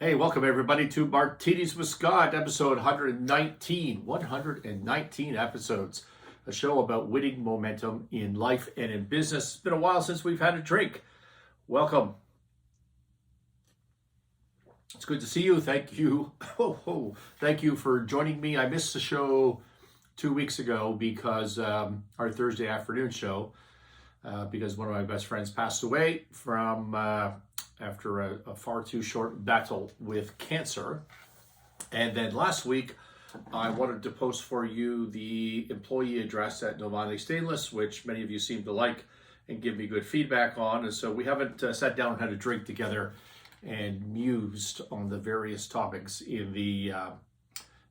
Hey, welcome everybody to Martinis with Scott, episode 119. 119 episodes. A show about winning momentum in life and in business. It's been a while since we've had a drink. Welcome. It's good to see you. Thank you. Thank you for joining me. I missed the show 2 weeks ago because our Thursday afternoon show, because one of my best friends passed away from after a far too short battle with cancer. And then last week, I wanted to post for you the employee address at Novani Stainless, which many of you seem to like and give me good feedback on. And so we haven't sat down and had a drink together and mused on the various topics in the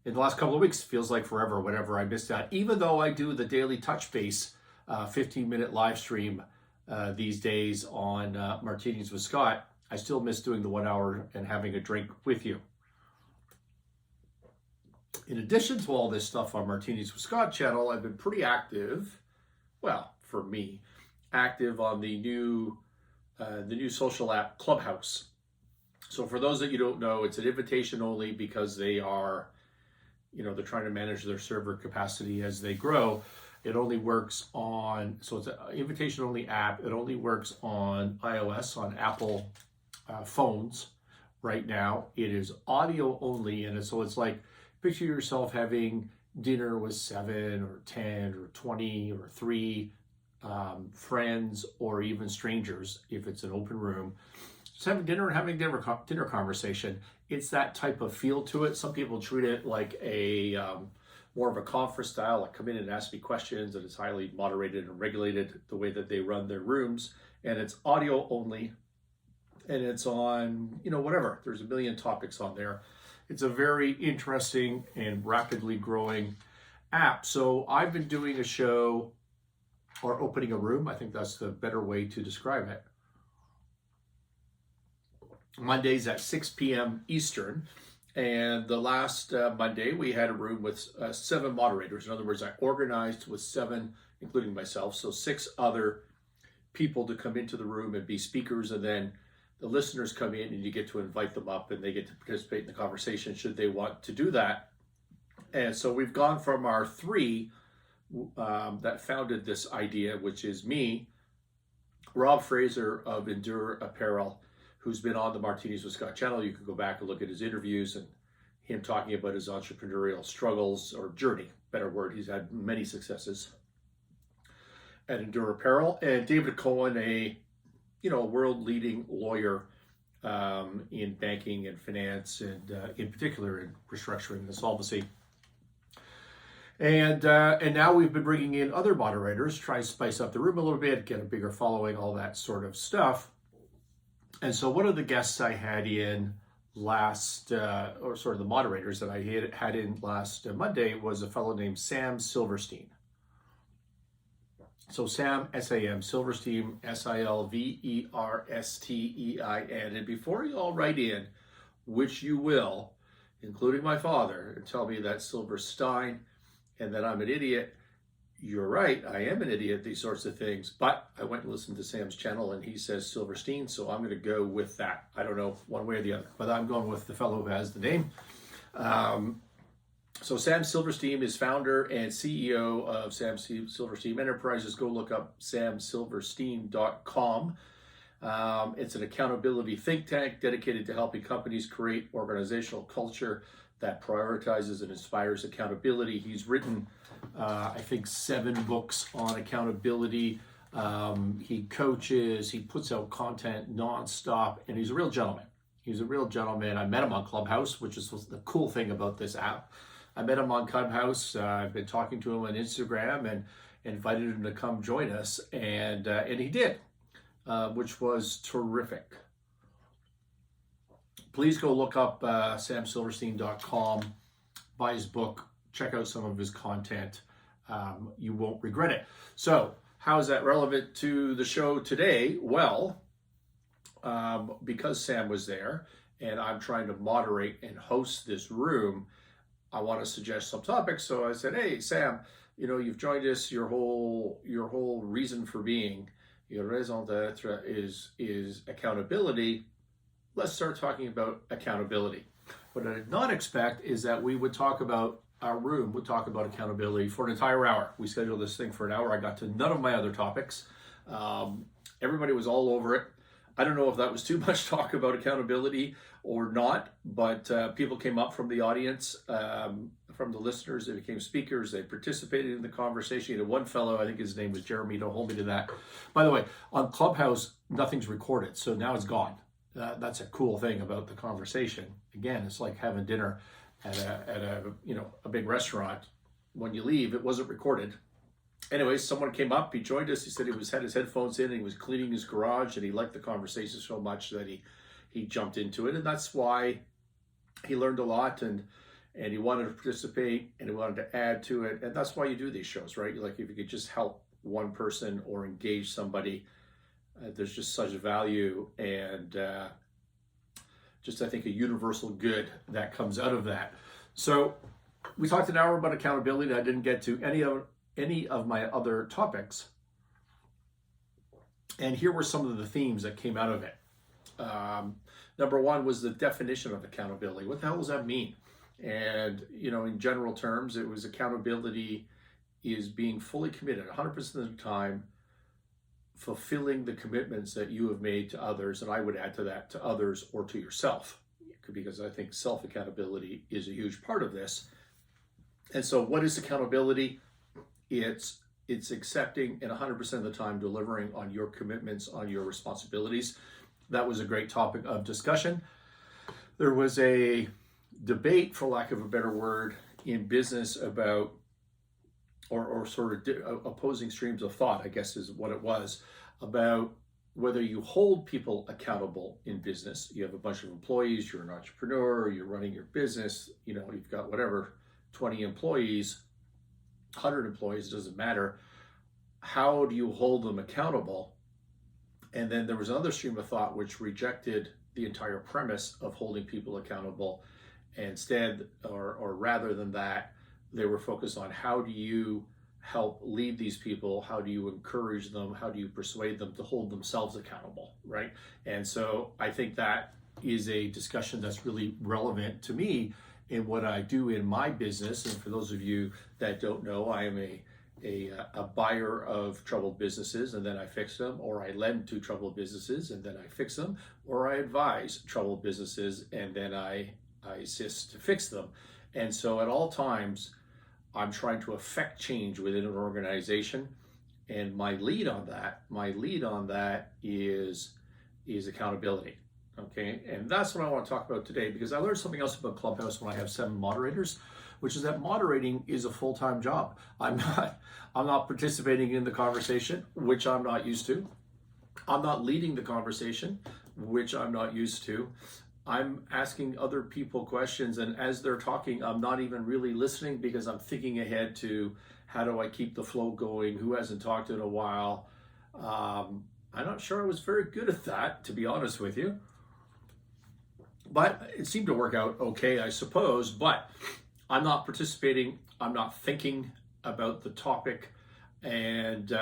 last couple of weeks. Feels like forever whenever I miss that, even though I do the daily touch base 15-minute live stream these days on Martinis with Scott. I still miss doing the 1 hour and having a drink with you. In addition to all this stuff on Martinis with Scott channel, I've been pretty active, well, for me, active on the new social app Clubhouse. So for those that you don't know, it's an invitation only because they are, they're trying to manage their server capacity as they grow. It only works on, so it's an invitation only app. It only works on iOS, on Apple phones right now. It is audio only, and so it's like, picture yourself having dinner with 7 or 10 or 20 or 3 friends or even strangers if it's an open room. Just having dinner and having dinner conversation. It's that type of feel to it. Some people treat it like a more of a conference style, like come in and ask me questions, and it's highly moderated and regulated the way that they run their rooms. And it's audio only, and it's on, whatever. There's a million topics on there. It's a very interesting and rapidly growing app. So I've been doing a show, or opening a room, I think that's the better way to describe it, Mondays at 6 p.m. Eastern. And the last Monday, we had a room with 7 moderators. In other words, I organized with 7, including myself, so 6 other people to come into the room and be speakers, and then the listeners come in and you get to invite them up and they get to participate in the conversation should they want to do that. And so we've gone from our 3 that founded this idea, which is me, Rob Fraser of Endure Apparel, who's been on the Martinis with Scott channel. You can go back and look at his interviews and him talking about his entrepreneurial struggles, or journey, better word. He's had many successes at Endure Apparel. And David Cohen, a world-leading lawyer in banking and finance, and in particular in restructuring and solvency. And now we've been bringing in other moderators, try to spice up the room a little bit, get a bigger following, all that sort of stuff. And so one of the guests I had in last, or sort of the moderators that I had in last Monday, was a fellow named Sam Silverstein. So Sam, S-A-M, Silverstein, S-I-L-V-E-R-S-T-E-I-N. And before you all write in, which you will, including my father, and tell me that Silverstein and that I'm an idiot, you're right, I am an idiot, these sorts of things. But I went and listened to Sam's channel and he says Silverstein, so I'm going to go with that. I don't know one way or the other, but I'm going with the fellow who has the name. So Sam Silverstein is founder and CEO of Sam Silverstein Enterprises. Go look up samsilverstein.com. It's an accountability think tank dedicated to helping companies create organizational culture that prioritizes and inspires accountability. He's written, I think, 7 books on accountability. He coaches, he puts out content nonstop, and he's a real gentleman. He's a real gentleman. I met him on Clubhouse, which is the cool thing about this app. I met him on Clubhouse. I've been talking to him on Instagram and invited him to come join us, and he did, which was terrific. Please go look up samsilverstein.com, buy his book, check out some of his content. You won't regret it. So how is that relevant to the show today? Well, because Sam was there and I'm trying to moderate and host this room, I want to suggest some topics. So I said, hey, Sam, you've joined us, your whole reason for being, your raison d'etre is accountability. let's start talking about accountability. What I did not expect is that we would talk about, our room would talk about accountability for an entire hour. We scheduled this thing for an hour. I got to none of my other topics. Everybody was all over it. I don't know if that was too much talk about accountability or not, but people came up from the audience, from the listeners. They became speakers. They participated in the conversation. You know, one fellow, I think his name was Jeremy, don't hold me to that. By the way, on Clubhouse, nothing's recorded, so now it's gone. That's a cool thing about the conversation. Again, it's like having dinner at a big restaurant. When you leave, it wasn't recorded. Anyway, someone came up, he joined us, he said had his headphones in and he was cleaning his garage and he liked the conversation so much that he jumped into it, and that's why he learned a lot, and he wanted to participate and he wanted to add to it, and that's why you do these shows, right? Like, if you could just help one person or engage somebody, there's just such value and just, I think, a universal good that comes out of that. So we talked an hour about accountability. I didn't get to any of my other topics, and here were some of the themes that came out of it. Number one was the definition of accountability. What the hell does that mean? And, in general terms, it was accountability is being fully committed 100% of the time, fulfilling the commitments that you have made to others, and I would add to that, to others or to yourself, because I think self-accountability is a huge part of this. And so what is accountability? It's accepting and 100% of the time delivering on your commitments, on your responsibilities. That was a great topic of discussion. There was a debate, for lack of a better word, in business about, or sort of opposing streams of thought, I guess is what it was, about whether you hold people accountable in business. You have a bunch of employees, you're an entrepreneur, you're running your business, you've got whatever, 20 employees, 100 employees, doesn't matter. How do you hold them accountable? And then there was another stream of thought which rejected the entire premise of holding people accountable. Instead, or rather than that, they were focused on how do you help lead these people? How do you encourage them? How do you persuade them to hold themselves accountable, right? And so I think that is a discussion that's really relevant to me in what I do in my business. And for those of you that don't know, I am a buyer of troubled businesses and then I fix them, or I lend to troubled businesses and then I fix them, or I advise troubled businesses and then I assist to fix them. And so at all times, I'm trying to affect change within an organization. And my lead on that is accountability. Okay, and that's what I want to talk about today, because I learned something else about Clubhouse when I have 7 moderators, which is that moderating is a full-time job. I'm not participating in the conversation, which I'm not used to. I'm not leading the conversation, which I'm not used to. I'm asking other people questions, and as they're talking, I'm not even really listening because I'm thinking ahead to how do I keep the flow going, who hasn't talked in a while. I'm not sure I was very good at that, to be honest with you. But it seemed to work out okay, I suppose. But I'm not participating. I'm not thinking about the topic. And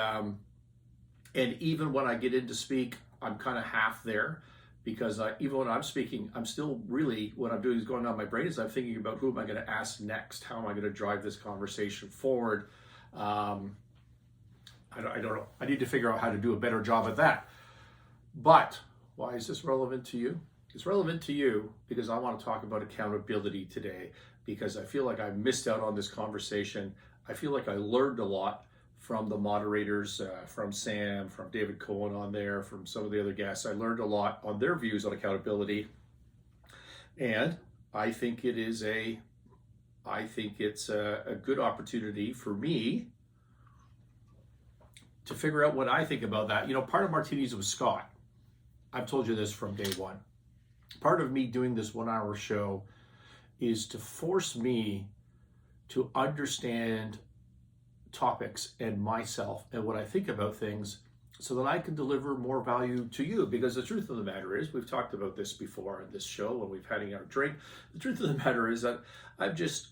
even when I get in to speak, I'm kind of half there. Because even when I'm speaking, I'm still really, what I'm doing is going on my brain is I'm thinking about who am I going to ask next? How am I going to drive this conversation forward? I don't know. I need to figure out how to do a better job at that. But why is this relevant to you? It's relevant to you because I want to talk about accountability today, because I feel like I missed out on this conversation. I feel like I learned a lot from the moderators, from Sam, from David Cohen on there, from some of the other guests. I learned a lot on their views on accountability. And I think it's a good opportunity for me to figure out what I think about that. Part of Martinis with Scott, I've told you this from day one. Part of me doing this 1-hour show is to force me to understand topics and myself and what I think about things so that I can deliver more value to you. Because the truth of the matter is, we've talked about this before on this show when we've had our drink. The truth of the matter is that I've just,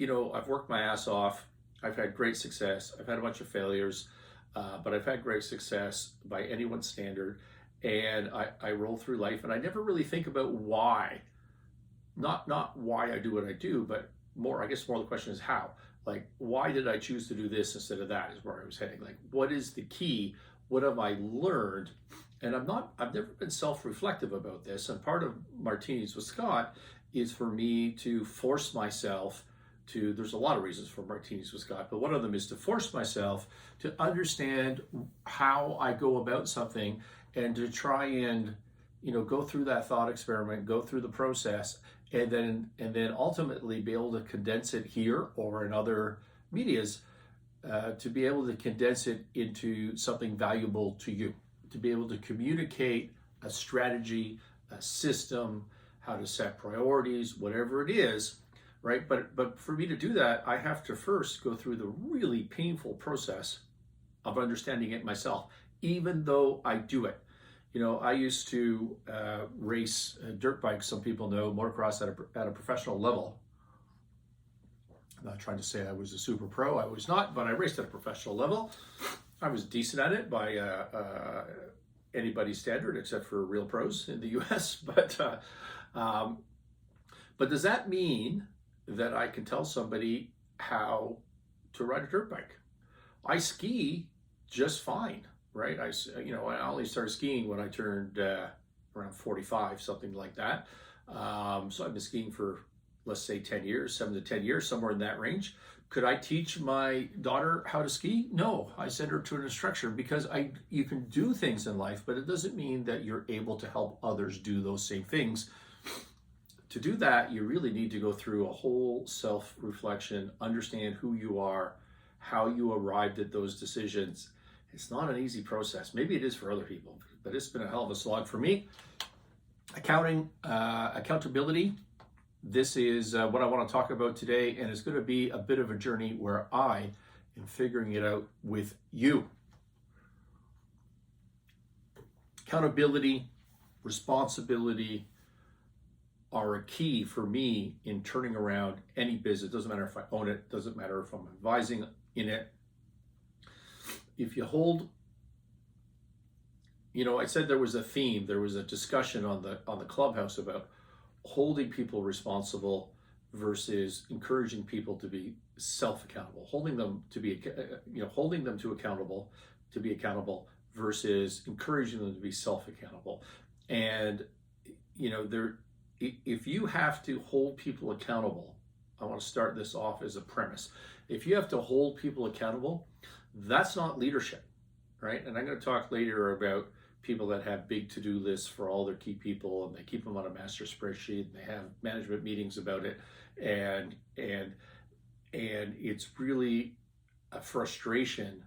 I've worked my ass off. I've had great success. I've had a bunch of failures, but I've had great success by anyone's standard. and I roll through life, and I never really think about why. Not why I do what I do, but more, I guess more the question is how. Like, why did I choose to do this instead of that, is where I was heading. Like, what is the key? What have I learned? And I've never been self-reflective about this. And part of Martinis with Scott is for me to force myself to, there's a lot of reasons for Martinis with Scott, but one of them is to force myself to understand how I go about something, and to try and, go through that thought experiment, go through the process, and then ultimately be able to condense it here or in other medias, to be able to condense it into something valuable to you, to be able to communicate a strategy, a system, how to set priorities, whatever it is, right? But for me to do that, I have to first go through the really painful process of understanding it myself, even though I do it. I used to race dirt bikes. Some people know motocross at a professional level. I'm not trying to say I was a super pro. I was not, but I raced at a professional level. I was decent at it by anybody's standard, except for real pros in the U.S. But does that mean that I can tell somebody how to ride a dirt bike? I ski just fine, right? I only started skiing when I turned around 45, something like that. So I've been skiing for, let's say, 10 years, 7 to 10 years, somewhere in that range. Could I teach my daughter how to ski? No, I sent her to an instructor, because you can do things in life, but it doesn't mean that you're able to help others do those same things. To do that, you really need to go through a whole self-reflection, understand who you are, how you arrived at those decisions. It's not an easy process. Maybe it is for other people, but it's been a hell of a slog for me. Accountability. This is what I want to talk about today, and it's going to be a bit of a journey where I am figuring it out with you. Accountability, responsibility are a key for me in turning around any business. Doesn't matter if I own it, doesn't matter if I'm advising in it. If you hold, I said there was a theme, there was a discussion on the clubhouse about holding people responsible versus encouraging people to be self-accountable, holding them to be accountable versus encouraging them to be self-accountable. And if you have to hold people accountable, I want to start this off as a premise. If you have to hold people accountable, that's not leadership, right? And I'm going to talk later about people that have big to-do lists for all their key people, and they keep them on a master spreadsheet, and they have management meetings about it, and it's really a frustration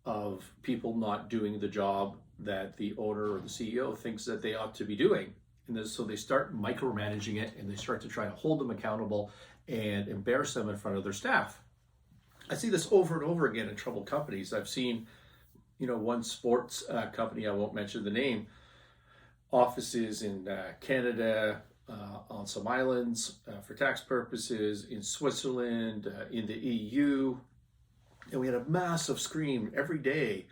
of people not doing the job that the owner or the CEO thinks that they ought to be doing. And so they start micromanaging it, and they start to try to hold them accountable and embarrass them in front of their staff. I see this over and over again in troubled companies. I've seen, one sports company, I won't mention the name, offices in Canada, on some islands for tax purposes, in Switzerland, in the EU. And we had a massive screen every day,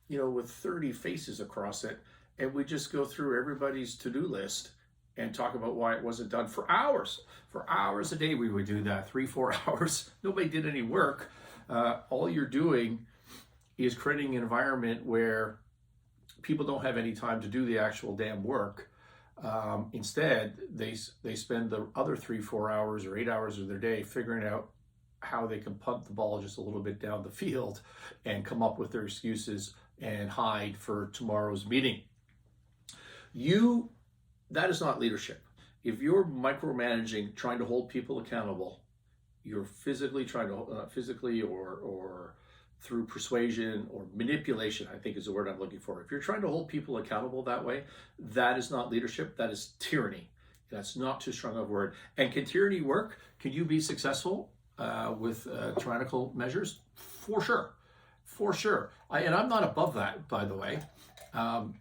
with 30 faces across it. And we just go through everybody's to-do list and talk about why it wasn't done for hours. For hours a day we would do that, 3-4 hours. Nobody did any work. All you're doing is creating an environment where people don't have any time to do the actual damn work. Instead, they spend the other 3-4 hours or 8 hours of their day figuring out how they can punt the ball just a little bit down the field and come up with their excuses and hide for tomorrow's meeting. That is not leadership. If you're micromanaging, trying to hold people accountable, you're physically trying to, physically or through persuasion or manipulation, I think is the word I'm looking for. If you're trying to hold people accountable that way, that is not leadership, that is tyranny. That's not too strong of a word. And can tyranny work? Can you be successful with tyrannical measures? For sure, for sure. And I'm not above that, by the way. I'm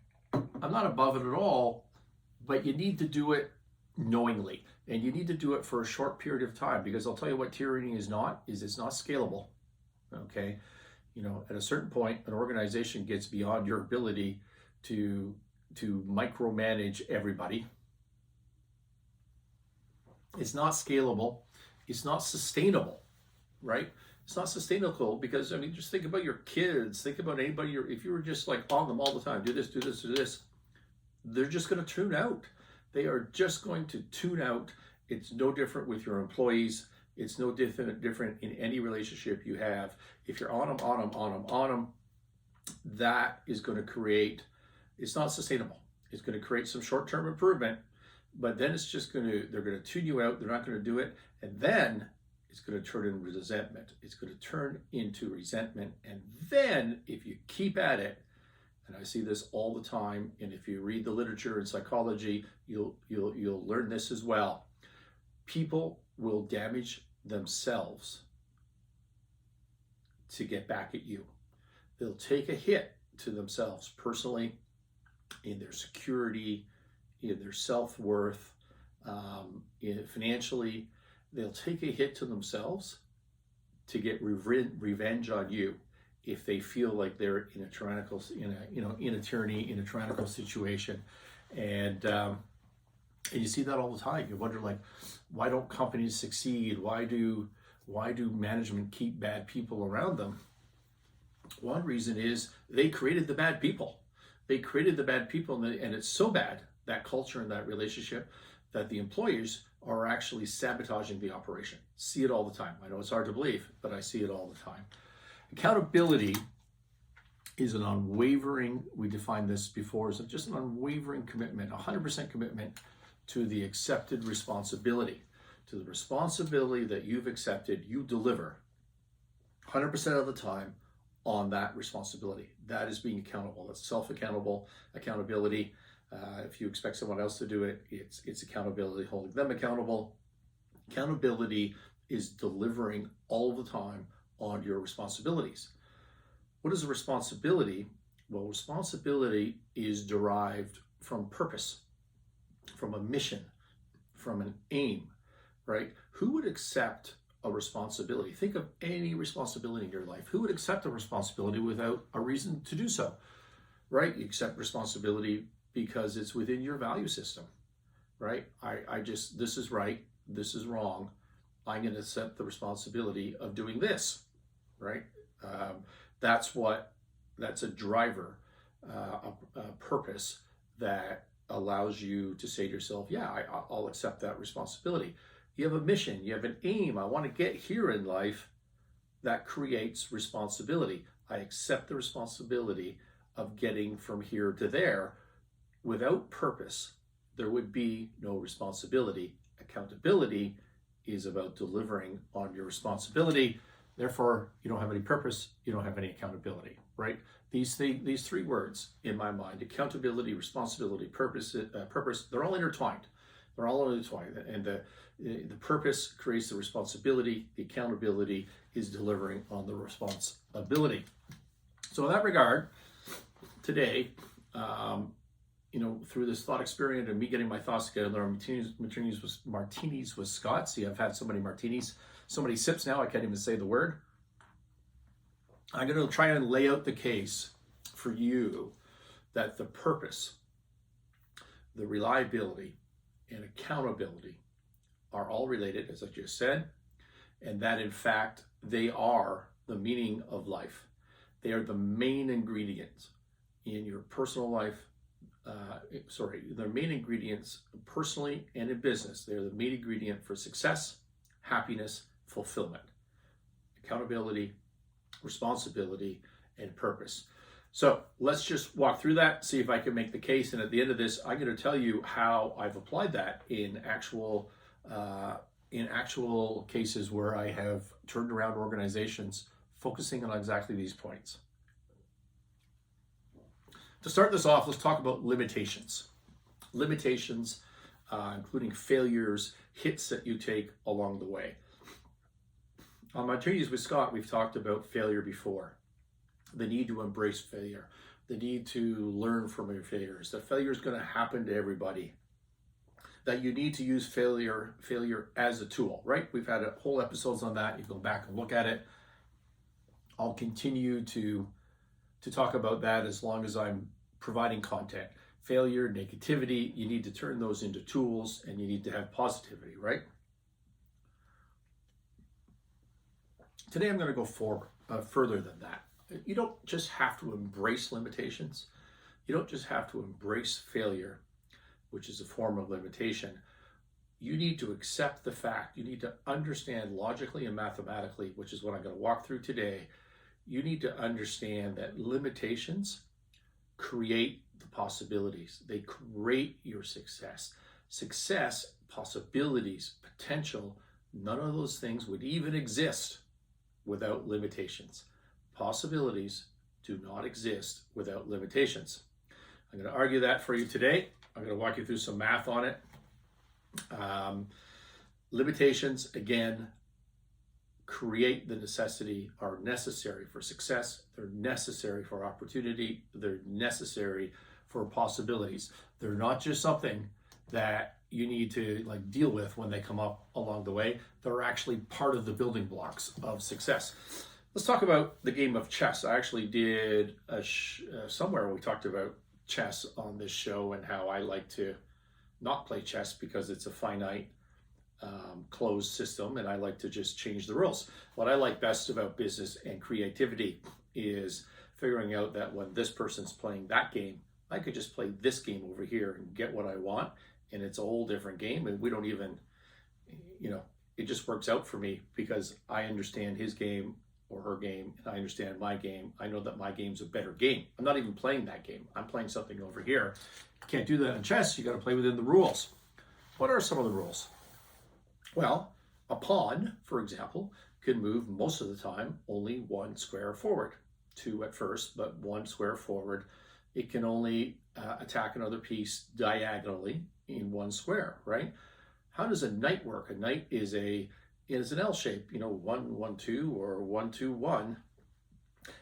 not above it at all, but you need to do it knowingly, and you need to do it for a short period of time, because I'll tell you what tyranny is not, is it's not scalable, okay? At a certain point, an organization gets beyond your ability to micromanage everybody. It's not scalable. It's not sustainable, right? It's not sustainable because, I mean, just think about your kids. Think about anybody. If you were just like on them all the time, do this, do this, do this, they're just going to tune out. They are just going to tune out. It's no different with your employees. It's no different in any relationship you have. If you're on them, that is going to create, it's not sustainable. It's going to create some short-term improvement, but then it's just they're going to tune you out. They're not going to do it. And then it's going to turn into resentment. It's going to turn into resentment. And then if you keep at it, and I see this all the time, and if you read the literature in psychology, you'll learn this as well. People will damage themselves to get back at you. They'll take a hit to themselves personally, in their security, in their self-worth, financially. They'll take a hit to themselves to get revenge on you if they feel like they're in a tyrannical situation. And you see that all the time. You wonder, like, why don't companies succeed? Why do management keep bad people around them? One reason is they created the bad people. They created the bad people, and it's so bad, that culture and that relationship, that the employers are actually sabotaging the operation. See it all the time. I know it's hard to believe, but I see it all the time. Accountability is an unwavering, we defined this before, is just an unwavering commitment, 100% commitment to the accepted responsibility. To the responsibility that you've accepted, you deliver 100% of the time on that responsibility. That is being accountable. That's accountability. If you expect someone else to do it, it's accountability, holding them accountable. Accountability is delivering all the time on your responsibilities. What is a responsibility? Well, responsibility is derived from purpose, from a mission, from an aim, right? Who would accept a responsibility? Think of any responsibility in your life. Who would accept a responsibility without a reason to do so, right? You accept responsibility because it's within your value system, right? This is right, this is wrong. I'm going to accept the responsibility of doing this, right? That's a driver, a purpose that allows you to say to yourself, yeah, I'll accept that responsibility. You have a mission, you have an aim. I want to get here in life. That creates responsibility. I accept the responsibility of getting from here to there. Without purpose, there would be no responsibility. Accountability is about delivering on your responsibility. Therefore, you don't have any purpose, you don't have any accountability, right? These three words in my mind, accountability, responsibility, purpose, they're all intertwined. They're all intertwined. And the purpose creates the responsibility. The accountability is delivering on the responsibility. So in that regard, today, through this thought experiment and me getting my thoughts together on martinis with Scott. See, I've had so many martinis, so many sips now, I can't even say the word. I'm going to try and lay out the case for you that the purpose, the reliability, and accountability are all related, as I just said, and that in fact, they are the meaning of life. They are the main ingredients in your personal life. They're main ingredients personally and in business. They're the main ingredient for success, happiness, fulfillment, accountability, responsibility, and purpose. So let's just walk through that, see if I can make the case. And at the end of this, I'm going to tell you how I've applied that in actual cases where I have turned around organizations focusing on exactly these points. To start this off, let's talk about limitations. Limitations, including failures, hits that you take along the way. On Martinis with Scott, we've talked about failure before. The need to embrace failure, the need to learn from your failures, that failure is going to happen to everybody, that you need to use failure as a tool, right? We've had whole episodes on that. You go back and look at it. I'll continue to talk about that as long as I'm providing content. failure, negativity, you need to turn those into tools, and you need to have positivity, right? Today I'm going to go forward, further than that. You don't just have to embrace limitations. You don't just have to embrace failure, which is a form of limitation. You need to accept the fact. You need to understand logically and mathematically, which is what I'm going to walk through today. You need to understand that limitations create the possibilities. They create your success. Success, possibilities, potential, none of those things would even exist without limitations. Possibilities do not exist without limitations. I'm going to argue that for you today. I'm going to walk you through some math on it. Limitations, again, create the necessity, are necessary for success. They're necessary for opportunity. They're necessary for possibilities. They're not just something that you need to deal with when they come up along the way. They're actually part of the building blocks of success. Let's talk about the game of chess. I actually did somewhere we talked about chess on this show and how I like to not play chess because it's a finite closed system, and I like to just change the rules. What I like best about business and creativity is figuring out that when this person's playing that game, I could just play this game over here and get what I want, and it's a whole different game, and we don't even, it just works out for me because I understand his game or her game, and I understand my game. I know that my game's a better game. I'm not even playing that game. I'm playing something over here. You can't do that in chess. You got to play within the rules. What are some of the rules? Well, a pawn, for example, can move most of the time only one square forward. Two at first, but one square forward. It can only attack another piece diagonally in one square, right? How does a knight work? A knight is an L shape, 1, 1, 2, or 1, 2, 1.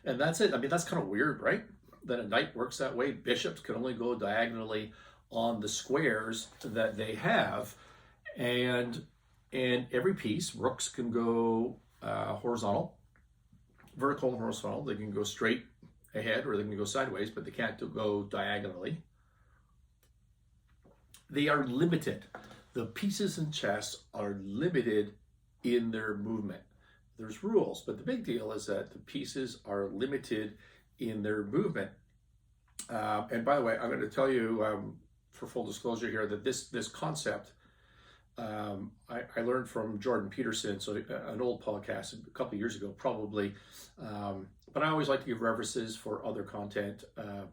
And that's it. I mean, that's kind of weird, right? That a knight works that way. Bishops can only go diagonally on the squares that they have. And every piece, rooks can go horizontal, vertical and horizontal. They can go straight ahead or they can go sideways, but they can't go diagonally. They are limited. The pieces in chess are limited in their movement. There's rules, but the big deal is that the pieces are limited in their movement. And by the way, I'm going to tell you, for full disclosure here, that this concept, I learned from Jordan Peterson, so an old podcast a couple of years ago, probably. But I always like to give references for other content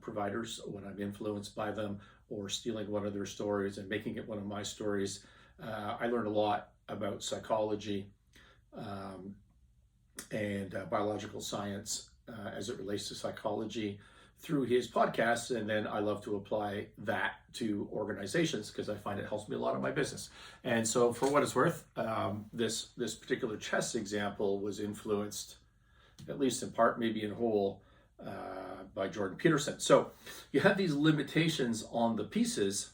providers when I'm influenced by them or stealing one of their stories and making it one of my stories. I learned a lot about psychology and biological science as it relates to psychology through his podcasts, and then I love to apply that to organizations because I find it helps me a lot in my business. And so, for what it's worth, this particular chess example was influenced, at least in part, maybe in whole, by Jordan Peterson. So you have these limitations on the pieces,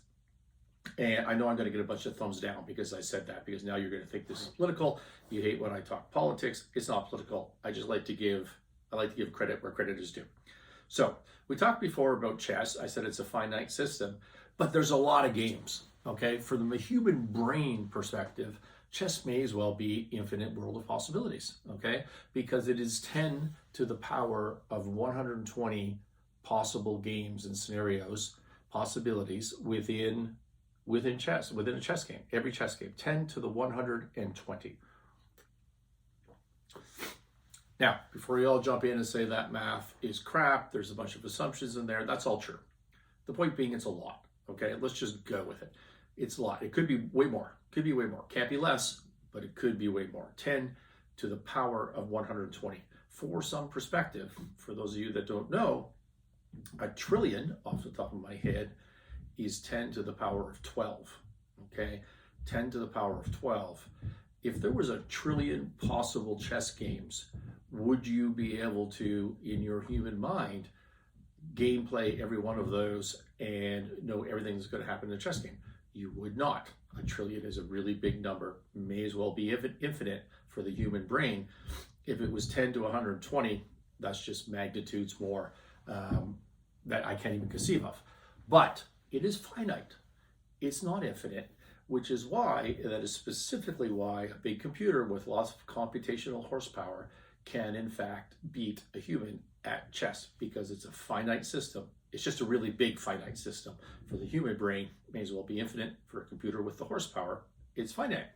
and I know I'm going to get a bunch of thumbs down because I said that, because now you're going to think this is political. You hate when I talk politics. It's not political. I like to give credit where credit is due. So we talked before about chess. I said it's a finite system, but there's a lot of games, okay? From the human brain perspective, chess may as well be infinite world of possibilities, okay? Because it is 10 to the power of 120 possible games and scenarios, possibilities within a chess game, every chess game, 10 to the 120. Now, before you all jump in and say that math is crap, there's a bunch of assumptions in there, that's all true. The point being, it's a lot, okay? Let's just go with it. It's a lot. It could be way more. Can't be less, but it could be way more. 10 to the power of 120. For some perspective, for those of you that don't know, a trillion, off the top of my head, is 10 to the power of 12, okay? 10 to the power of 12. If there was a trillion possible chess games, would you be able to, in your human mind, gameplay every one of those and know everything that's going to happen in a chess game? You would not. A trillion is a really big number, may as well be infinite for the human brain. If it was 10 to 120, that's just magnitudes more that I can't even conceive of. But It is finite. It's not infinite, which is why, that is specifically why a big computer with lots of computational horsepower can in fact beat a human at chess, because it's a finite system. It's just a really big finite system. For the human brain, it may as well be infinite. For a computer with the horsepower, it's finite,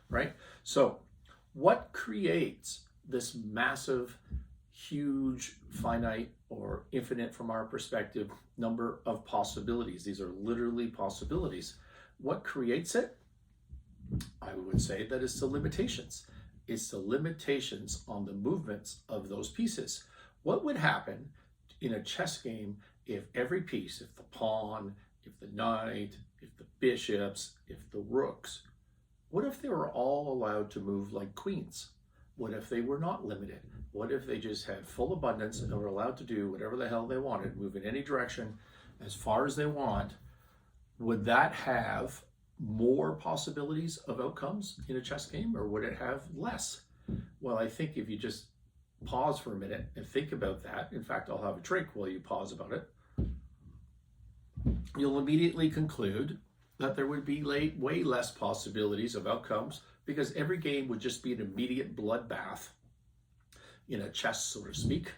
right? So what creates this massive, huge, finite, or infinite from our perspective, number of possibilities? These are literally possibilities. What creates it? I would say that it's the limitations. It's the limitations on the movements of those pieces. What would happen in a chess game if every piece, if the pawn, if the knight, if the bishops, if the rooks, what if they were all allowed to move like queens? What if they were not limited? What if they just had full abundance and were allowed to do whatever the hell they wanted, move in any direction as far as they want? Would that have more possibilities of outcomes in a chess game, or would it have less? Well, I think if you just pause for a minute and think about that, in fact, I'll have a drink while you pause about it, you'll immediately conclude that there would be way less possibilities of outcomes, because every game would just be an immediate bloodbath in a chess, so to speak,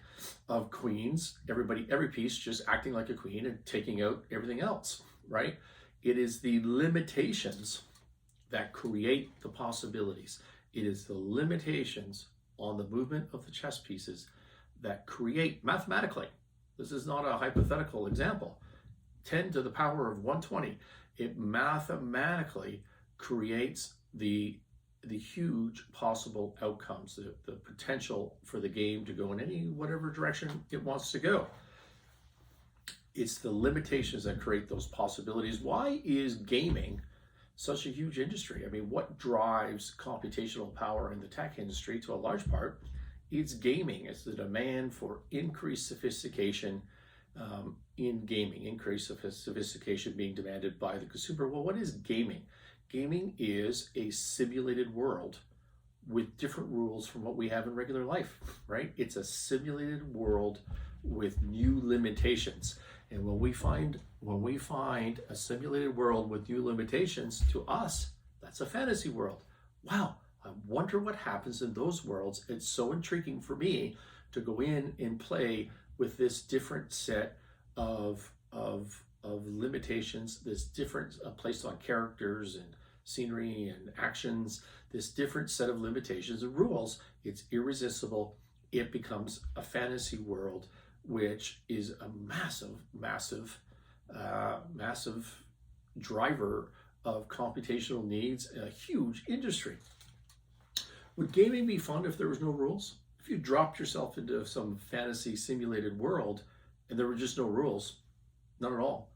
of queens. Every piece just acting like a queen and taking out everything else, right? It is the limitations that create the possibilities. It is the limitations on the movement of the chess pieces that create, mathematically, this is not a hypothetical example, 10 to the power of 120, it mathematically creates the huge possible outcomes, the potential for the game to go in any whatever direction it wants to go. It's the limitations that create those possibilities. Why is gaming such a huge industry? I mean, what drives computational power in the tech industry to a large part? It's gaming. It's the demand for increased sophistication in gaming, increase of sophistication being demanded by the consumer. Well, what is gaming? Gaming is a simulated world with different rules from what we have in regular life, right? It's a simulated world with new limitations. And when we find a simulated world with new limitations, to us, that's a fantasy world. Wow, I wonder what happens in those worlds. It's so intriguing for me to go in and play with this different set of limitations, this different placed on characters and scenery and actions, this different set of limitations and rules. It's irresistible. It becomes a fantasy world, which is a massive driver of computational needs, a huge industry. Would gaming be fun if there was no rules? If you dropped yourself into some fantasy simulated world and there were just no rules, none at all,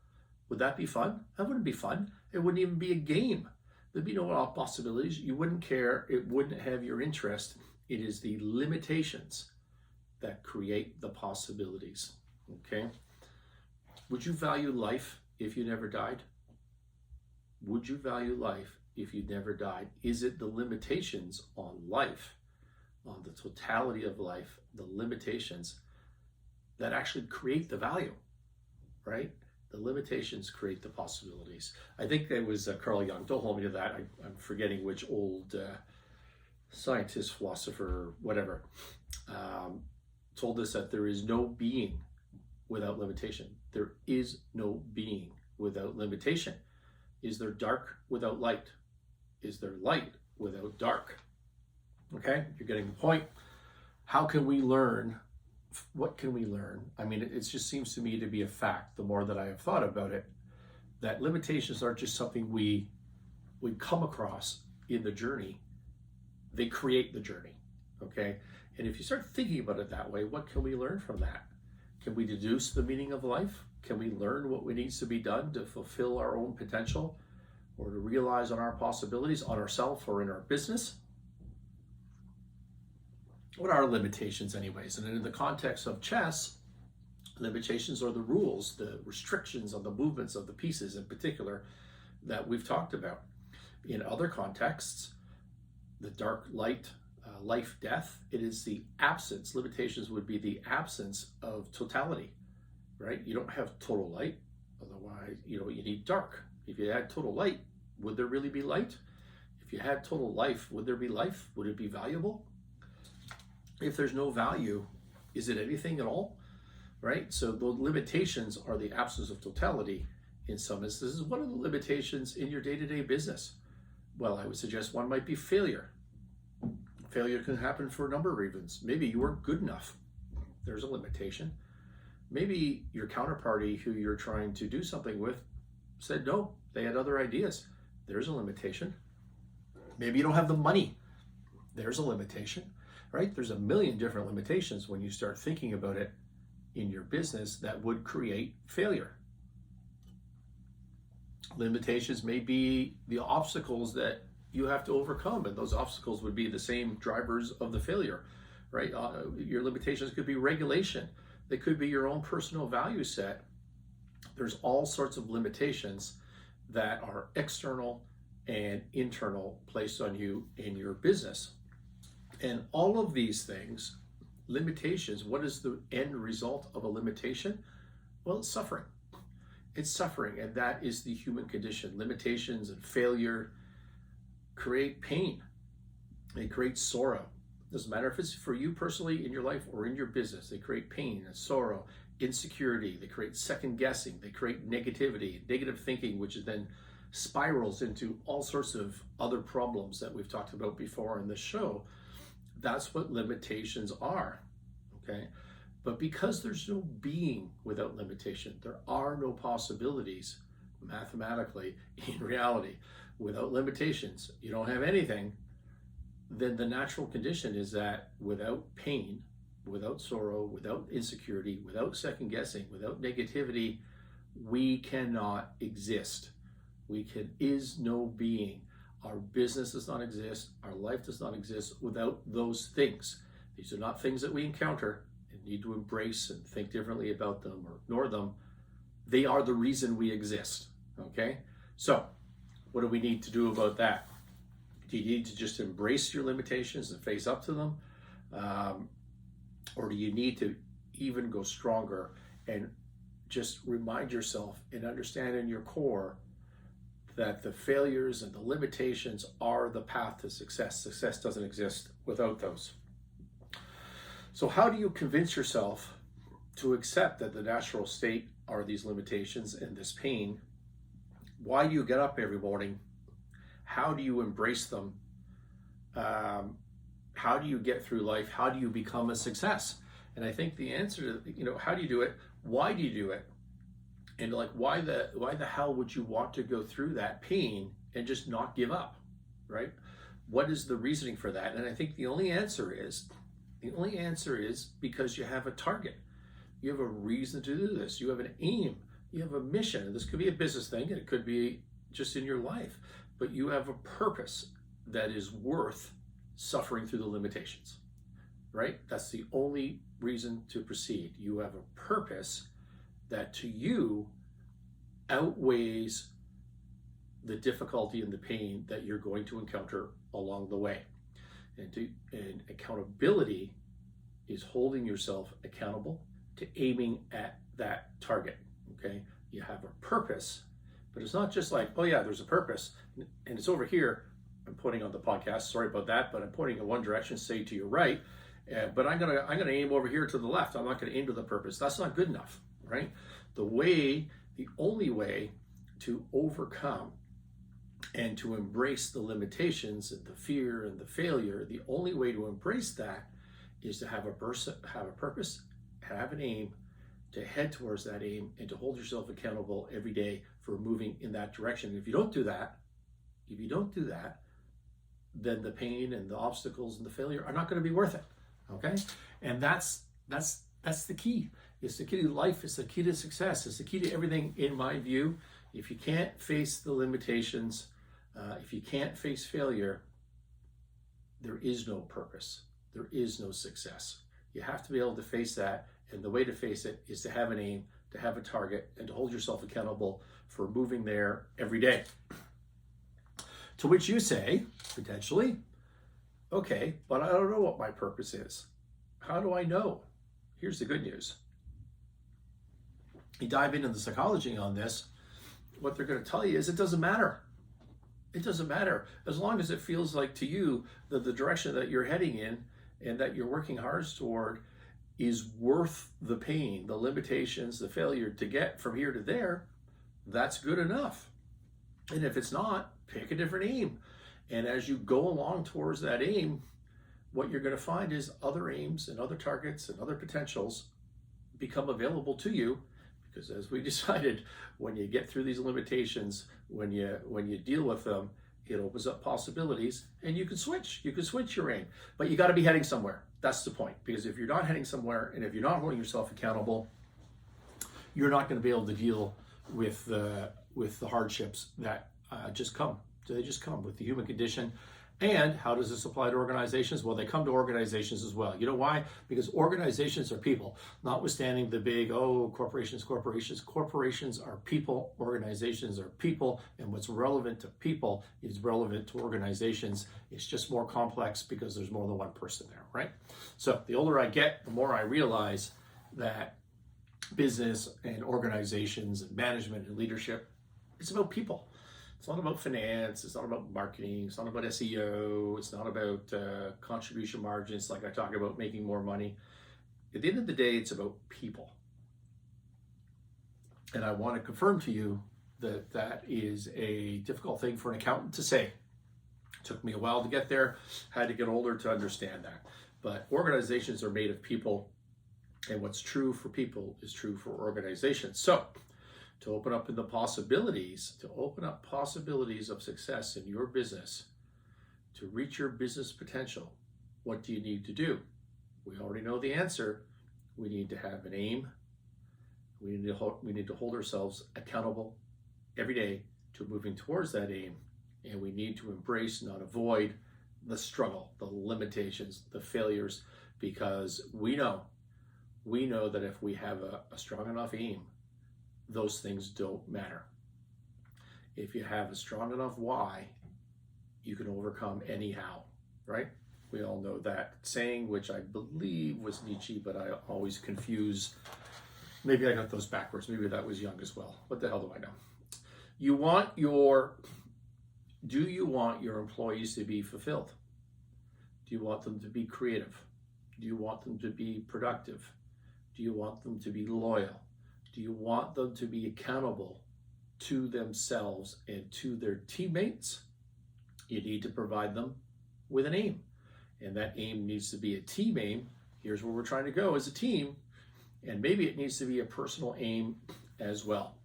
would that be fun? That wouldn't be fun. It wouldn't even be a game. There'd be no possibilities. You wouldn't care. It wouldn't have your interest. It is the limitations that create the possibilities, okay? Would you value life if you never died? Would you value life if you never died? Is it the limitations on life, on the totality of life, the limitations that actually create the value, right? The limitations create the possibilities. I think it was Carl Jung. Don't hold me to that. I'm forgetting which old scientist, philosopher, whatever, told us that there is no being without limitation. There is no being without limitation. Is there dark without light? Is there light without dark? Okay, you're getting the point. How can we learn? What can we learn? I mean, it just seems to me to be a fact, the more that I have thought about it, that limitations aren't just something we come across in the journey. They create the journey, okay? And if you start thinking about it that way, what can we learn from that? Can we deduce the meaning of life? Can we learn what needs to be done to fulfill our own potential or to realize on our possibilities, on ourselves or in our business? What are limitations anyways? And in the context of chess, limitations are the rules, the restrictions on the movements of the pieces in particular that we've talked about. In other contexts, the dark, light, life, death, it is the absence. Limitations would be the absence of totality, right? You don't have total light, otherwise You need dark. If you had total light, would there really be light? If you had total life, would there be life? Would it be valuable? If there's no value, is it anything at all? Right? So the limitations are the absence of totality in some instances. What are the limitations in your day-to-day business? Well, I would suggest one might be failure. Failure can happen for a number of reasons. Maybe you weren't good enough. There's a limitation. Maybe your counterparty who you're trying to do something with said no, they had other ideas. There's a limitation. Maybe you don't have the money. There's a limitation, right? There's a million different limitations when you start thinking about it in your business that would create failure. Limitations may be the obstacles that you have to overcome, and those obstacles would be the same drivers of the failure, right? Your limitations could be regulation. They could be your own personal value set. There's all sorts of limitations that are external and internal placed on you in your business. And all of these things, limitations, what is the end result of a limitation? Well, it's suffering. It's suffering, and that is the human condition. Limitations and failure create pain. They create sorrow. Doesn't matter if it's for you personally in your life or in your business. They create pain and sorrow, insecurity. They create second guessing. They create negativity, negative thinking, which then spirals into all sorts of other problems that we've talked about before in this show. That's what limitations are, okay? But because there's no being without limitation, there are no possibilities mathematically in reality. Without limitations, you don't have anything. Then the natural condition is that without pain, without sorrow, without insecurity, without second guessing, without negativity, we cannot exist. Is no being. Our business does not exist. Our life does not exist without those things. These are not things that we encounter and need to embrace and think differently about them or ignore them. They are the reason we exist, okay? So what do we need to do about that? Do you need to just embrace your limitations and face up to them? Or do you need to even go stronger and just remind yourself and understand in your core that the failures and the limitations are the path to success? Success doesn't exist without those. So how do you convince yourself to accept that the natural state are these limitations and this pain? Why do you get up every morning? How do you embrace them? How do you get through life? How do you become a success? And I think the answer to, how do you do it? Why do you do it? And why the hell would you want to go through that pain and just not give up, right? What is the reasoning for that? And I think the only answer is because you have a target. You have a reason to do this. You have an aim. You have a mission. And this could be a business thing, and it could be just in your life. But you have a purpose that is worth suffering through the limitations, right? That's the only reason to proceed. You have a purpose that to you outweighs the difficulty and the pain that you're going to encounter along the way. And accountability is holding yourself accountable to aiming at that target, okay? You have a purpose, but it's not just like, oh yeah, there's a purpose, and it's over here. I'm pointing on the podcast, sorry about that, but I'm pointing in one direction, say to your right, but I'm gonna aim over here to the left. I'm not gonna aim to the purpose. That's not good enough, right? The only way to overcome and to embrace the limitations and the fear and the failure, the only way to embrace that is to have a purpose, have an aim, to head towards that aim, and to hold yourself accountable every day for moving in that direction. And if you don't do that, then the pain and the obstacles and the failure are not going to be worth it, okay? And that's the key. It's the key to life. It's the key to success. It's the key to everything, in my view. If you can't face the limitations, if you can't face failure, there is no purpose. There is no success. You have to be able to face that, and the way to face it is to have an aim, to have a target, and to hold yourself accountable for moving there every day. To which you say, potentially, okay, but I don't know what my purpose is. How do I know? Here's the good news. You dive into the psychology on this, what they're going to tell you is it doesn't matter. It doesn't matter. As long as it feels like to you that the direction that you're heading in and that you're working hard toward is worth the pain, the limitations, the failure to get from here to there, that's good enough. And if it's not, pick a different aim. And as you go along towards that aim, what you're going to find is other aims and other targets and other potentials become available to you. Because as we decided, when you get through these limitations, when you deal with them, it opens up possibilities, and you can switch. You can switch your aim, but you got to be heading somewhere. That's the point. Because if you're not heading somewhere, and if you're not holding yourself accountable, you're not going to be able to deal with the hardships that just come. They just come with the human condition. And how does this apply to organizations? Well, they come to organizations as well. You know why? Because organizations are people, notwithstanding the big, corporations are people, organizations are people, and what's relevant to people is relevant to organizations. It's just more complex because there's more than one person there, right? So the older I get, the more I realize that business and organizations and management and leadership, it's about people. It's not about finance, it's not about marketing, it's not about SEO, it's not about contribution margins like I talk about making more money. At the end of the day, it's about people. And I want to confirm to you that that is a difficult thing for an accountant to say. It took me a while to get there, had to get older to understand that. But organizations are made of people, and what's true for people is true for organizations. So, to open up possibilities of success in your business, to reach your business potential, what do you need to do? We already know the answer. We need to have an aim. We need to hold ourselves accountable every day to moving towards that aim. And we need to embrace, not avoid, the struggle, the limitations, the failures, because we know that if we have a strong enough aim, those things don't matter. If you have a strong enough why, you can overcome anyhow, right? We all know that saying, which I believe was Nietzsche, but I always confuse. Maybe I got those backwards. Maybe that was Jung as well. What the hell do I know? Do you want your employees to be fulfilled? Do you want them to be creative? Do you want them to be productive? Do you want them to be loyal? Do you want them to be accountable to themselves and to their teammates? You need to provide them with an aim. And that aim needs to be a team aim. Here's where we're trying to go as a team. And maybe it needs to be a personal aim as well.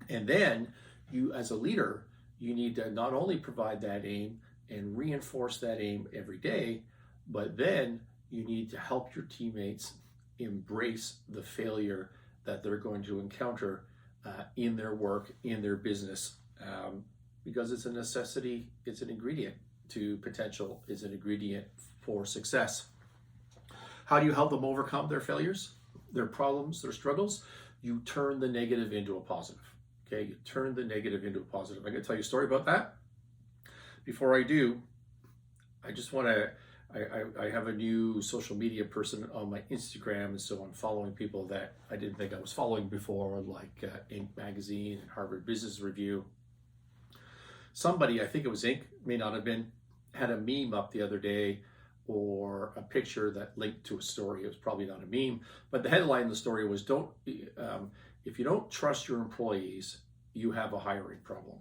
And then you, as a leader, you need to not only provide that aim and reinforce that aim every day, but then you need to help your teammates embrace the failure that they're going to encounter in their work, in their business, because it's a necessity, it's an ingredient to potential, it's an ingredient for success. How do you help them overcome their failures, their problems, their struggles? You turn the negative into a positive. Okay, you turn the negative into a positive. I'm going to tell you a story about that. Before I do, I just want to, I have a new social media person on my Instagram, and so I'm following people that I didn't think I was following before, like Inc. Magazine and Harvard Business Review. Somebody, I think it was Inc., may not have been, had a meme up the other day, or a picture that linked to a story. It was probably not a meme, but the headline of the story was, if you don't trust your employees, you have a hiring problem.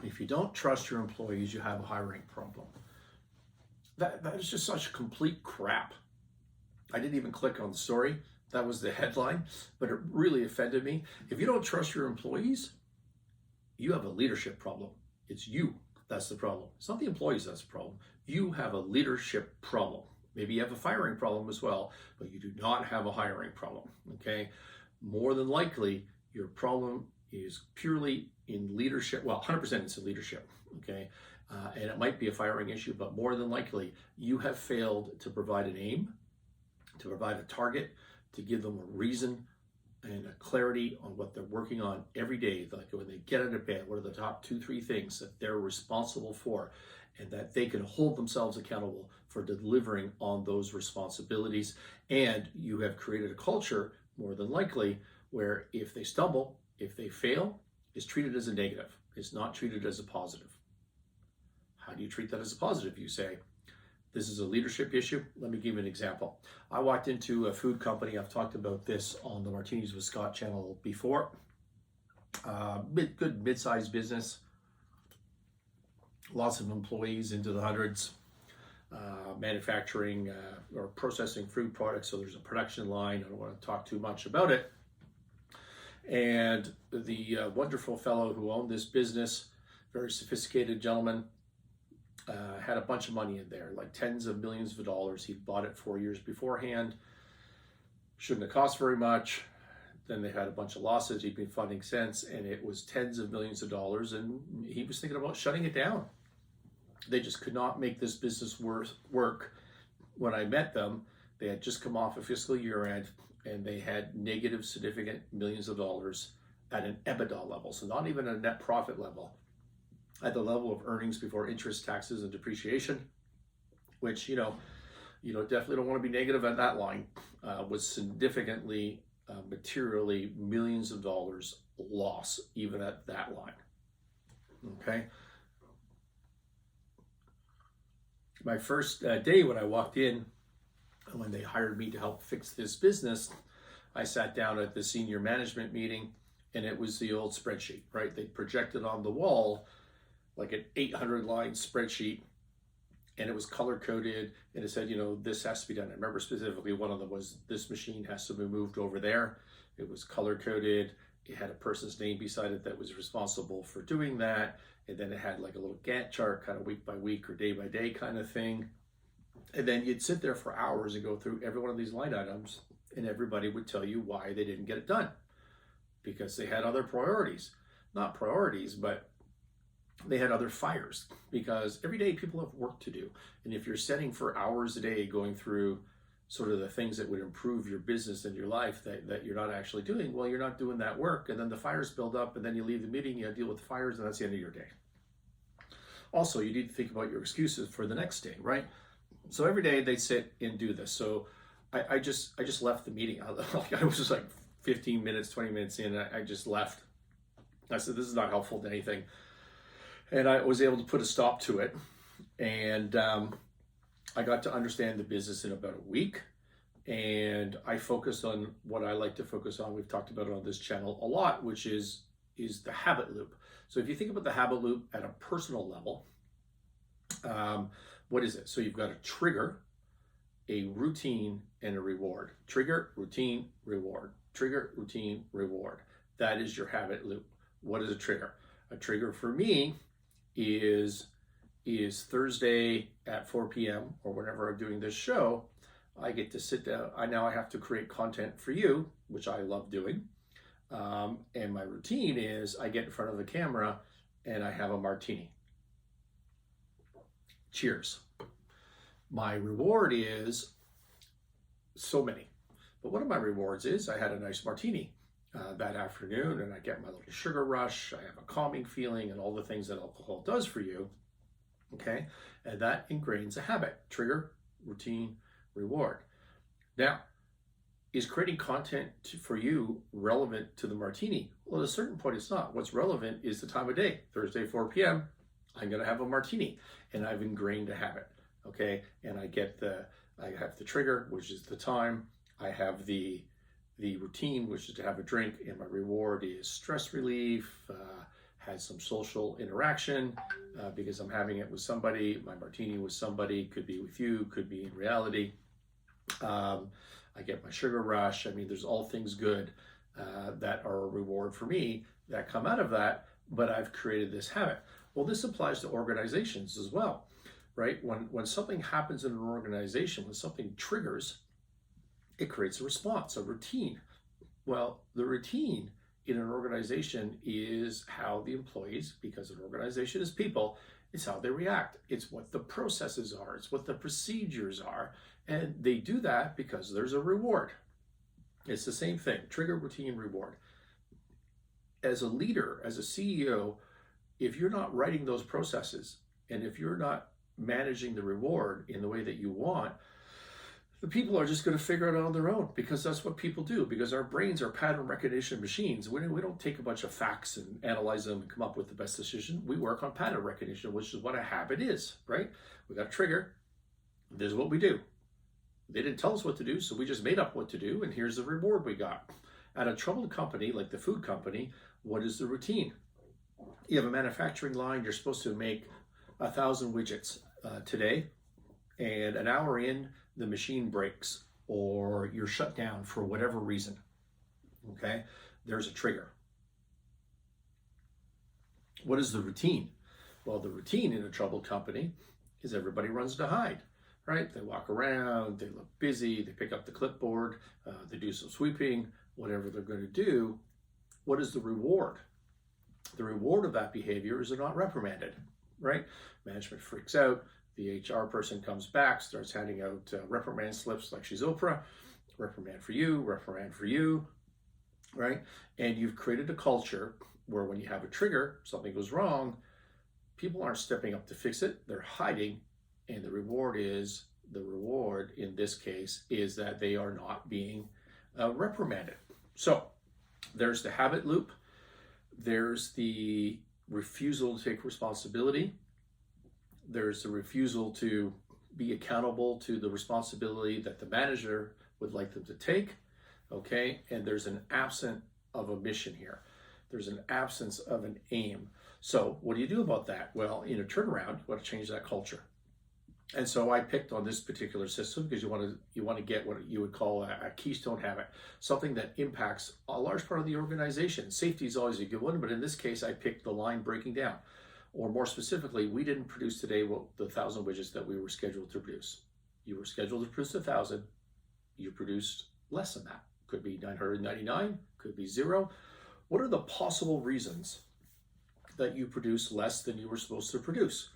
If you don't trust your employees, you have a hiring problem. That is just such complete crap. I didn't even click on the story. That was the headline, but it really offended me. If you don't trust your employees, you have a leadership problem. It's you that's the problem. It's not the employees that's the problem. You have a leadership problem. Maybe you have a firing problem as well, but you do not have a hiring problem, okay? More than likely, your problem is purely in leadership. Well, 100% it's in leadership, okay? And it might be a firing issue, but more than likely, you have failed to provide an aim, to provide a target, to give them a reason and a clarity on what they're working on every day. Like when they get out of bed, what are the top 2-3 things that they're responsible for, and that they can hold themselves accountable for delivering on those responsibilities. And you have created a culture, more than likely, where if they stumble, if they fail, it's treated as a negative. It's not treated as a positive. How do you treat that as a positive? You say, this is a leadership issue. Let me give you an example. I walked into a food company. I've talked about this on the Martinis with Scott channel before. Good mid-sized business. Lots of employees into the hundreds. Manufacturing or processing food products. So there's a production line. I don't want to talk too much about it. And the wonderful fellow who owned this business, very sophisticated gentleman, had a bunch of money in there, like tens of millions of dollars. He'd bought it 4 years beforehand. Shouldn't have cost very much. Then they had a bunch of losses. He'd been funding since, and it was tens of millions of dollars. And he was thinking about shutting it down. They just could not make this business work. When I met them, they had just come off a fiscal year end, and they had negative significant millions of dollars at an EBITDA level. So not even a net profit level, at the level of earnings before interest, taxes, and depreciation, which, definitely don't want to be negative at that line, was significantly, materially, millions of dollars loss, even at that line. Okay. My first day when I walked in, when they hired me to help fix this business, I sat down at the senior management meeting, and it was the old spreadsheet, right? They projected on the wall like an 800-line spreadsheet, and it was color-coded, and it said, this has to be done. I remember specifically one of them was, this machine has to be moved over there. It was color-coded. It had a person's name beside it that was responsible for doing that, and then it had like a little Gantt chart, kind of week by week or day by day kind of thing. And then you'd sit there for hours and go through every one of these line items, and everybody would tell you why they didn't get it done. Because they had other priorities. Not priorities, but they had other fires. Because every day people have work to do. And if you're setting for hours a day going through sort of the things that would improve your business and your life that you're not actually doing, well, you're not doing that work. And then the fires build up, and then you leave the meeting, you deal with the fires, and that's the end of your day. Also, you need to think about your excuses for the next day, right? So every day they sit and do this. So I just left the meeting. I was just like 15 minutes, 20 minutes in, I just left. I said, this is not helpful to anything. And I was able to put a stop to it. And I got to understand the business in about a week. And I focused on what I like to focus on. We've talked about it on this channel a lot, which is the habit loop. So if you think about the habit loop at a personal level, what is it? So you've got a trigger, a routine, and a reward. Trigger, routine, reward. Trigger, routine, reward. That is your habit loop. What is a trigger? A trigger for me is Thursday at 4 p.m. or whenever I'm doing this show. I get to sit down. I have to create content for you, which I love doing. And my routine is I get in front of the camera and I have a martini. Cheers. My reward is so many. But one of my rewards is I had a nice martini that afternoon, and I get my little sugar rush. I have a calming feeling and all the things that alcohol does for you. Okay. And that ingrains a habit. Trigger, routine, reward. Now, is creating content for you relevant to the martini? Well, at a certain point, it's not. What's relevant is the time of day. Thursday, 4 p.m., I'm going to have a martini, and I've ingrained a habit. Okay. And I have the trigger, which is the time. I have the routine, which is to have a drink, and my reward is stress relief, has some social interaction because I'm having it with somebody. My martini with somebody, could be with you, could be in reality. I get my sugar rush. I mean, there's all things good that are a reward for me that come out of that, but I've created this habit. Well, this applies to organizations as well, right? When something happens in an organization, when something triggers, it creates a response, a routine. Well, the routine in an organization is how the employees, because an organization is people, it's how they react. It's what the processes are. It's what the procedures are. And they do that because there's a reward. It's the same thing, trigger, routine, reward. As a leader, as a CEO, if you're not writing those processes, and if you're not managing the reward in the way that you want, the people are just going to figure it out on their own, because that's what people do, because our brains are pattern recognition machines. We don't take a bunch of facts and analyze them and come up with the best decision. We work on pattern recognition, which is what a habit is, right? We got a trigger. This is what we do. They didn't tell us what to do, so we just made up what to do, and here's the reward we got. At a troubled company like the food company, what is the routine? You have a manufacturing line, you're supposed to make 1,000 widgets today, and an hour in, the machine breaks or you're shut down for whatever reason. Okay, there's a trigger. What is the routine? Well, the routine in a troubled company is everybody runs to hide, right? They walk around, they look busy, they pick up the clipboard, they do some sweeping, whatever they're going to do. What is the reward? The reward of that behavior is they're not reprimanded, right? Management freaks out. The HR person comes back, starts handing out reprimand slips like she's Oprah. Reprimand for you, right? And you've created a culture where when you have a trigger, something goes wrong, people aren't stepping up to fix it, they're hiding, and the reward in this case is that they are not being reprimanded. So there's the habit loop, there's the refusal to take responsibility, there's the refusal to be accountable to the responsibility that the manager would like them to take, okay? And there's an absence of a mission here. There's an absence of an aim. So what do you do about that? Well, in a turnaround, you want to change that culture. And so I picked on this particular system because you want to get what you would call a keystone habit, something that impacts a large part of the organization. Safety is always a good one, but in this case, I picked the line breaking down. Or more specifically, we didn't produce today the 1,000 widgets that we were scheduled to produce. You were scheduled to produce 1,000. You produced less than that. Could be 999, could be 0. What are the possible reasons that you produce less than you were supposed to produce?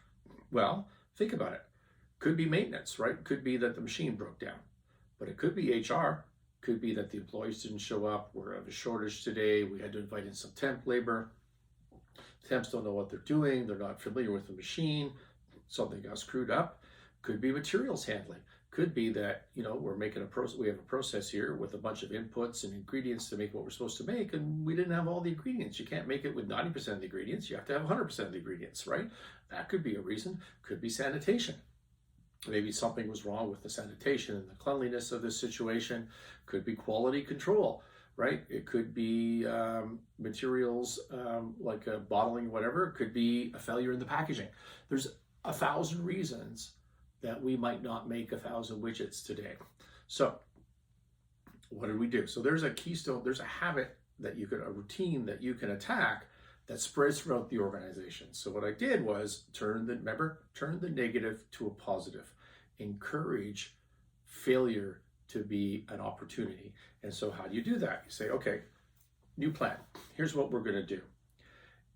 Well, think about it. Could be maintenance, right? Could be that the machine broke down. But it could be HR. Could be that the employees didn't show up. We're of a shortage today. We had to invite in some temp labor. Temps don't know what they're doing. They're not familiar with the machine. Something got screwed up. Could be materials handling. Could be that, we're making we have a process here with a bunch of inputs and ingredients to make what we're supposed to make, and we didn't have all the ingredients. You can't make it with 90% of the ingredients. You have to have 100% of the ingredients, right? That could be a reason. Could be sanitation. Maybe something was wrong with the sanitation and the cleanliness of this situation. Could be quality control, right? It could be materials like bottling, whatever. It could be a failure in the packaging. There's 1,000 reasons that we might not make 1,000 widgets today. So what did we do? So there's a keystone, there's a habit a routine that you can attack that spreads throughout the organization. So what I did was turn the negative to a positive. Encourage failure to be an opportunity. And so how do you do that? You say, okay, new plan. Here's what we're going to do.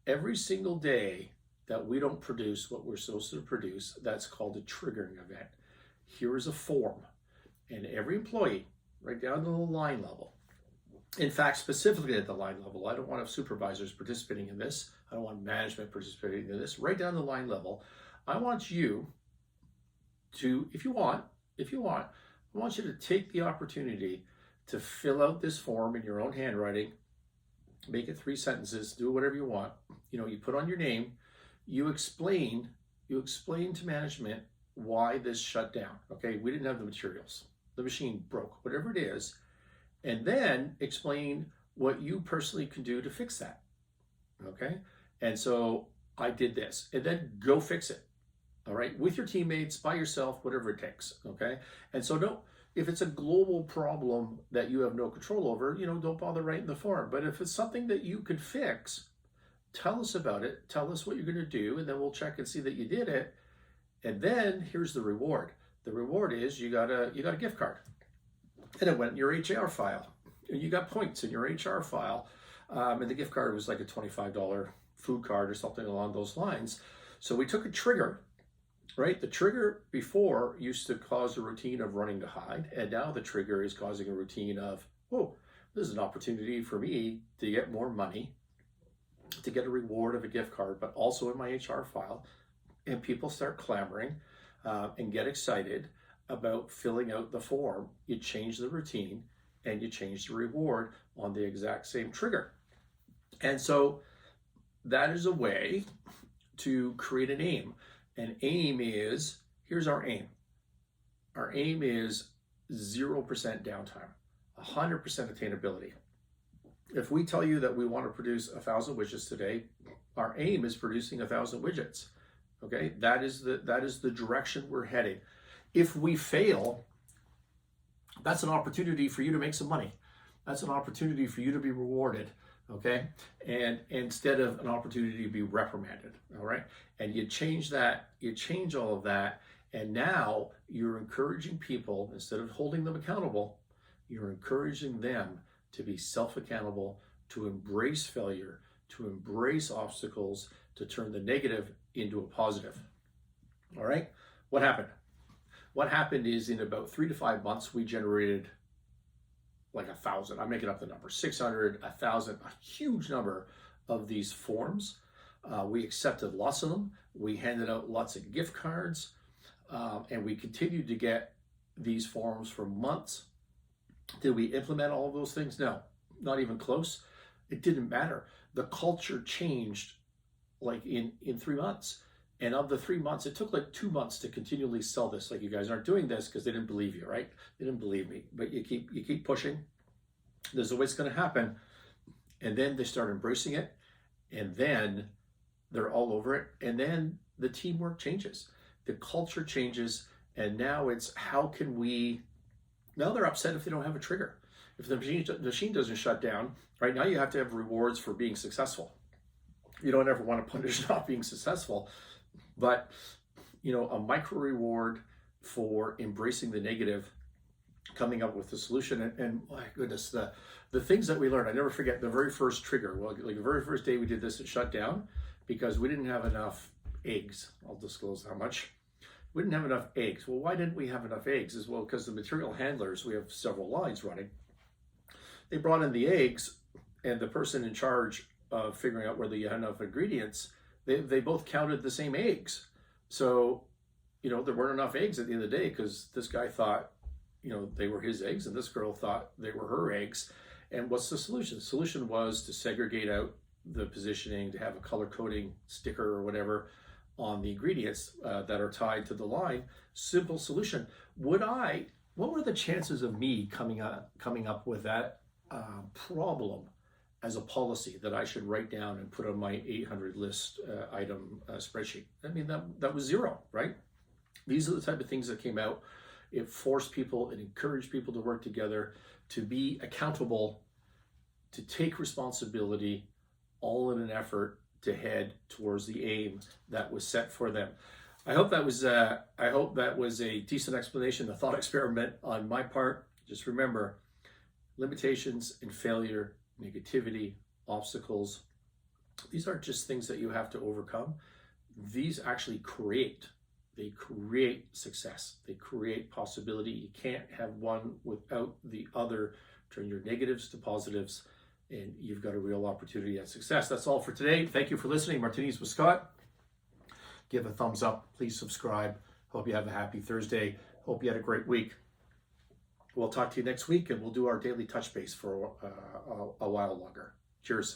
Every single day that we don't produce what we're supposed to produce, that's called a triggering event. Here is a form. And every employee, right down to the line level, in fact, specifically at the line level, I don't want to have supervisors participating in this. I don't want management participating in this. Right down the line level, I want you to, if you want, I want you to take the opportunity to fill out this form in your own handwriting, make it 3 sentences, do whatever you want. You put on your name, you explain to management why this shut down. Okay, we didn't have the materials. The machine broke, whatever it is. And then explain what you personally can do to fix that. Okay? And so I did this. And then go fix it. All right? With your teammates, by yourself, whatever it takes. Okay? And so if it's a global problem that you have no control over, don't bother writing the form. But if it's something that you can fix, tell us about it. Tell us what you're going to do, and then we'll check and see that you did it. And then here's the reward. The reward is you got a gift card. And it went in your HR file. And you got points in your HR file. And the gift card was like a $25 food card or something along those lines. So we took a trigger, right? The trigger before used to cause a routine of running to hide. And now the trigger is causing a routine of, this is an opportunity for me to get more money, to get a reward of a gift card, but also in my HR file. And people start clamoring and get excited about filling out the form, you change the routine and you change the reward on the exact same trigger. And so that is a way to create an aim. An aim is, here's our aim. Our aim is 0% downtime, 100% attainability. If we tell you that we want to produce 1,000 widgets today, our aim is producing 1,000 widgets. Okay, that is the direction we're heading. If we fail, that's an opportunity for you to make some money. That's an opportunity for you to be rewarded. Okay, and instead of an opportunity to be reprimanded. All right, and you change that, you change all of that, and now you're encouraging people, instead of holding them accountable, you're encouraging them to be self-accountable, to embrace failure, to embrace obstacles, to turn the negative into a positive. All right, what happened? What happened is, in about 3 to 5 months, we generated like 1,000, I'm making up the number, 600, 1,000, a huge number of these forms. We accepted lots of them. We handed out lots of gift cards, and we continued to get these forms for months. Did we implement all of those things? No, not even close. It didn't matter. The culture changed like in 3 months. And of the 3 months, it took like 2 months to continually sell this. Like, you guys aren't doing this because they didn't believe you, right? They didn't believe me. But you keep pushing. There's a way it's going to happen. And then they start embracing it. And then they're all over it. And then the teamwork changes. The culture changes. And now it's, how can we, now they're upset if they don't have a trigger. If the machine doesn't shut down, right, now you have to have rewards for being successful. You don't ever want to punish not being successful. But, you know, a micro reward for embracing the negative, coming up with the solution. And my goodness, the things that we learned, I never forget the very first trigger. Well, like the very first day we did this, it shut down because we didn't have enough eggs. I'll disclose how much. We didn't have enough eggs. Well, why didn't we have enough eggs? As well, because the material handlers, we have several lines running. They brought in the eggs, and the person in charge of figuring out whether you had enough ingredients, they both counted the same eggs. So, you know, there weren't enough eggs at the end of the day because this guy thought, you know, they were his eggs and this girl thought they were her eggs. And what's the solution? The solution was to segregate out the positioning, to have a color coding sticker or whatever on the ingredients that are tied to the line. Simple solution. What were the chances of me coming up with that problem as a policy that I should write down and put on my 800 list item spreadsheet? I mean, that was zero, right? These are the type of things that came out. It forced people, it encouraged people to work together, to be accountable, to take responsibility, all in an effort to head towards the aim that was set for them. I hope that was a decent explanation, a thought experiment on my part. Just remember, limitations and failure, negativity, obstacles, these aren't just things that you have to overcome. These actually create success. They create possibility. You can't have one without the other. Turn your negatives to positives, and you've got a real opportunity at success. That's all for today. Thank you for listening. Martinis with Scott. Give a thumbs up. Please subscribe. Hope you have a happy Thursday. Hope you had a great week. We'll talk to you next week, and we'll do our daily touch base for a while longer. Cheers.